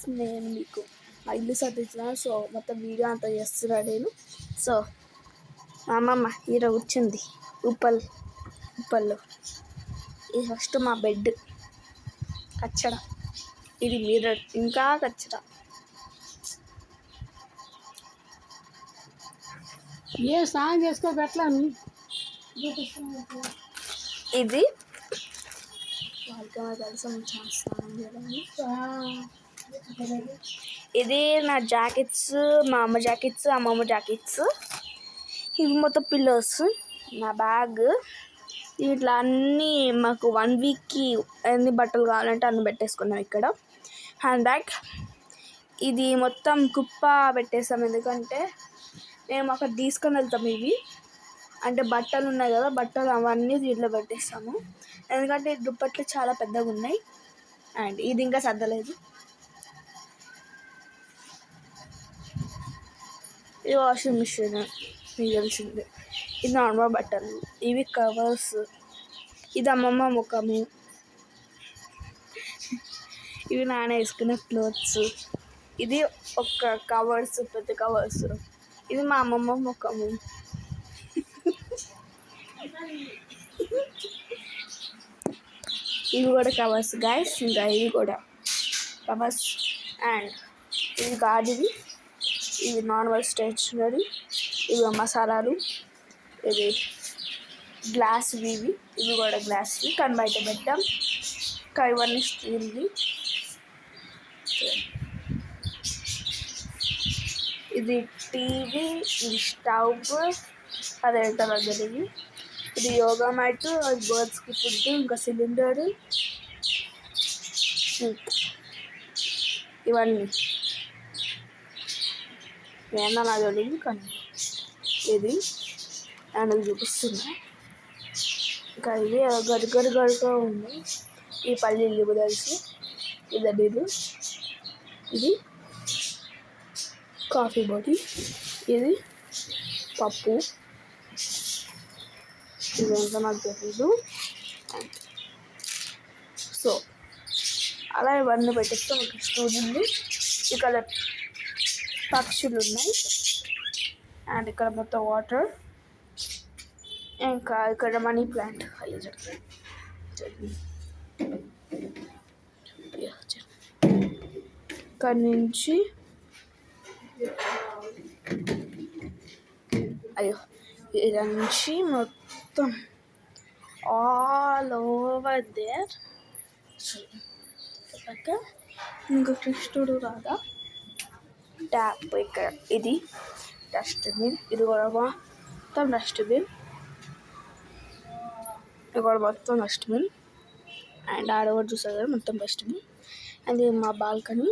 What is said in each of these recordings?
నేను మీకు మా ఇల్లు సర్దించిన సో మొత్తం వీడియో అంతా చేస్తున్నా నేను. సో మా అమ్మమ్మ ఈడ కూర్చుంది ఉప్పల్లో. ఇది ఫస్ట్ మా బెడ్ కచ్చడ, ఇది మిర్రర్, ఇంకా కచ్చడ. ఏ స్నానం చేసుకోబెట్టలేను. ఇది స్నానం చేయాలని. ఇది నా జాకెట్స్, మా అమ్మ జాకెట్స్, అమ్మమ్మ జాకెట్స్. ఇవి మొత్తం పిల్లోస్, నా బ్యాగ్. ఇట్లా అన్నీ మాకు 1 వీక్కి ఎన్ని బట్టలు కావాలంటే అన్ని పెట్టేసుకున్నాం ఇక్కడ. Hand bag. ఇది మొత్తం కుప్ప పెట్టేసాం, ఎందుకంటే మేము అక్కడ తీసుకొని వెళ్తాం. ఇవి అంటే బట్టలు ఉన్నాయి కదా, బట్టలు అవన్నీ దీంట్లో పెట్టేస్తాము, ఎందుకంటే దుప్పట్లు చాలా పెద్దగా ఉన్నాయి. అండ్ ఇది ఇంకా సర్దలేదు. ఇది వాషింగ్ మిషన్, మీకు తెలిసిందే. ఇది నార్మల్ బట్టలు, ఇవి కవర్స్. ఇది అమ్మమ్మ ముఖము, ఇవి నాన్న వేసుకునే క్లోత్స్. ఇది ఒక కవర్స్, పెద్ద కవర్స్. ఇది మా అమ్మమ్మ ముఖము. ఇవి కూడా కవర్స్ గైస్, ఇంకా ఇవి కూడా కవర్స్. అండ్ ఇవి గాజువి, ఇవి నార్మల్ స్టేషనరీ, ఇవి మసాలాలు, ఇవి గ్లాస్వి. ఇవి కూడా గ్లాస్వి, కానీ బయట పెట్టాం. ఇంకా ఇవన్నీ స్టీల్వి. ఇది టీవీ, ఇది స్టవ్, అదే దగ్గరవి. ఇది యోగా మ్యాట్, అది బర్డ్స్కి ఫుడ్, ఇంకా సిలిండరు, ఇవన్నీ ఏమన్నా నాకు తెలియదు, కానీ ఇది నేను చూపిస్తున్నా. ఇంకా ఇది గరుగరుగా ఉంది. ఈ పల్లీలు తెలుసు, ఇది ఇది కాఫీ పొడి, ఇది పప్పు, ఇదంతా నాకు తెలీదు. సో అలా ఇవన్నీ పెట్టేస్తే ఒక స్టూల్ ఉంది. ఇక్కడ పక్షులు ఉన్నాయి. అండ్ ఇక్కడ మొత్తం వాటర్. ఇంకా ఇక్కడ మనీ ప్లాంట్. ఇక్కడ నుంచి ఇక్కడ నుంచి మొత్తం ఆల్ ఓవర్ దేర్. ఇంకా కృష్ణుడు రాగా ట్యాప్. ఇక్కడ ఇది డస్ట్బిన్, ఇది కూడా మొత్తం డస్ట్బిన్, ఇది కూడా మొత్తం డస్ట్బిన్. అండ్ ఆడ కూడా చూసారు కదా మొత్తం డస్ట్బిన్. అది మా బాల్కనీ.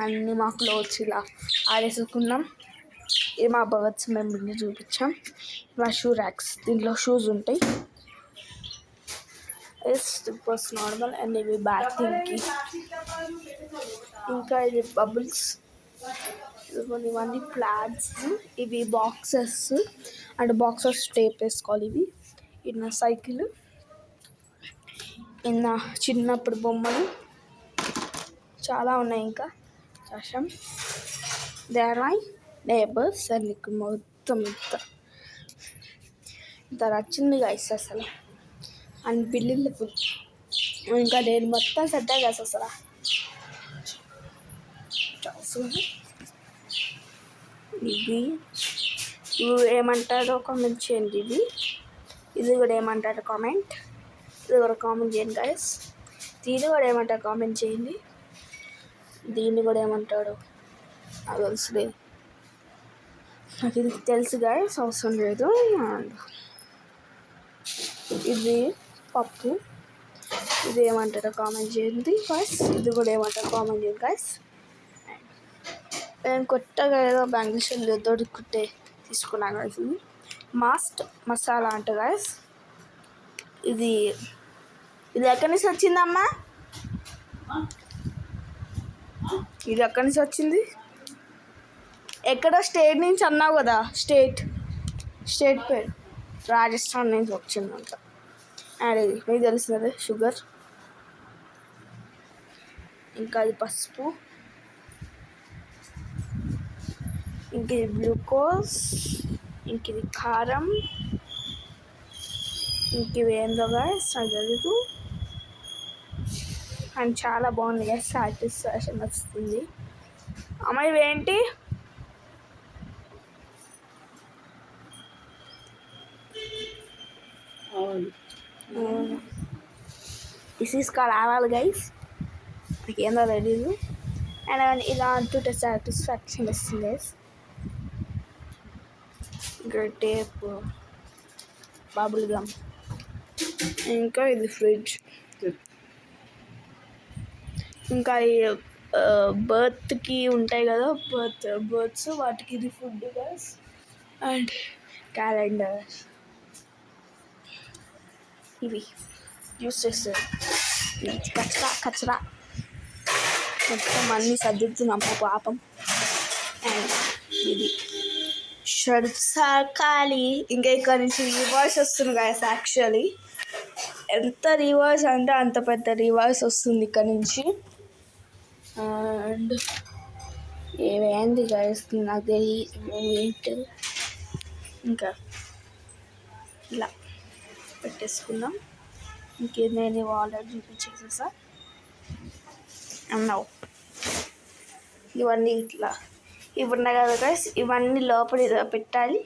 అన్నీ మా క్లోత్స్ ఇలా ఆడేసుకున్నాం. ఇది మా బర్డ్స్, మేము బిల్లు చూపించాం. మా షూ ర్యాక్స్, దీంట్లో షూస్ ఉంటాయి. Slippers normal. అండ్ ఇవి బ్యాటింగ్కి. ఇంకా ఇది బబుల్స్, ఇవన్నీ ప్లాట్స్, ఇవి బాక్సెస్. అండ్ బాక్సెస్ టేప్ వేసుకోవాలి. ఇవి ఇది నా సైకిల్, ఇది నా చిన్నప్పుడు బొమ్మలు చాలా ఉన్నాయి. ఇంకా చాషం they are my neighbours. And ఇక్కడ మొత్తం ఇంత నచ్చింది గైస్ అసలు. అండ్ బిల్లులు ఫుల్. ఇంకా నేను మొత్తం సెట్ గైస్ అసలు. ఇవి ఏమంటారో కామెంట్ చేయండి. ఇది కూడా ఏమంటారో కామెంట్, ఇది కూడా కామెంట్ చేయండి గైస్. దీన్ని కూడా ఏమంటారో కామెంట్ చేయండి. దీన్ని కూడా ఏమంటాడు నాకు తెలుసులే, నాకు ఇది తెలుసు గైస్, అవసరం లేదు. అండ్ ఇది పప్పు, ఇది ఏమంటారో కామెంట్ చేయండి గైస్. ఇది కూడా ఏమంటారో కామెంట్ చేయండి గైస్. నేను కొత్తగా ఏదో బ్యాంగిల్స్ దొరుకుతే తీసుకున్నాను గైస్. ఇది మాస్ట్ మసాలా అంట గైస్. ఇది ఎక్కడి నుంచి వచ్చిందమ్మా? ఇది ఎక్కడి నుంచి వచ్చింది? ఎక్కడో స్టేట్ నుంచి అన్నావు కదా, స్టేట్ పేరు రాజస్థాన్ నుంచి వచ్చిందంట. అండ్ ఇది మీకు తెలుస్తుంది షుగర్, ఇంకా ఇది పసుపు, ఇంక ఇది గ్లూకోజ్, ఇంక ఇది కారం, ఇంక ఇవి ఏందో గైస్ నాకు తెలీదు. అండ్ చాలా బాగుంది గైస్, సాటిస్ఫాక్షన్ వస్తుంది. అమ్మ ఇవేంటి? అవును. దిస్ ఈస్ కాల్ ఆవాలు గైస్, నాకు ఏందో తెలీదు. అండ్ ఇలా అంటుంటే సాటిస్ఫాక్షన్ వస్తుంది గైస్. ఇంకా టేప్, బబుల్ గమ్, ఇంకా ఇది ఫ్రిడ్జ్, ఇంకా ఈ బర్త్కి ఉంటాయి కదా బర్త్స్ వాటికి ఇది ఫుడ్ గైస్. అండ్ క్యాలెండర్, ఇవి యూస్ చేస్తారు. కచరా కచరా మొత్తం అన్నీ సర్దుతున్నాము పాపం. అండ్ ఇది షడ్సాకాలి. ఇంకా ఇక్కడ నుంచి రివర్స్ వస్తుంది గైస్. యాక్చువల్లీ ఎంత రివర్స్ అంటే అంత పెద్ద రివర్స్ వస్తుంది ఇక్కడ నుంచి. అండ్ ఏమైంది గైస్ నాకు వెయిట్. ఇంకా ఇలా పెట్టేసుకుందాం. ఇంకేది నేను ఆల్రెడీ చూపించేసేసా. అన్నావు ఇవన్నీ ఇట్లా ఇవి ఉన్నాయి కదా గైస్, ఇవన్నీ లోపల ఇలా పెట్టాలి.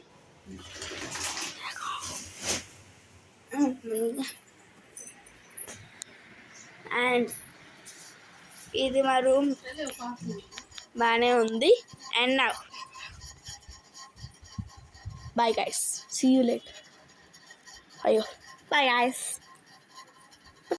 అండ్ ఇది మా రూమ్ బాగానే ఉంది. అండ్ నా bye guys, see you later. అయ్యో బాయ్ గైస్.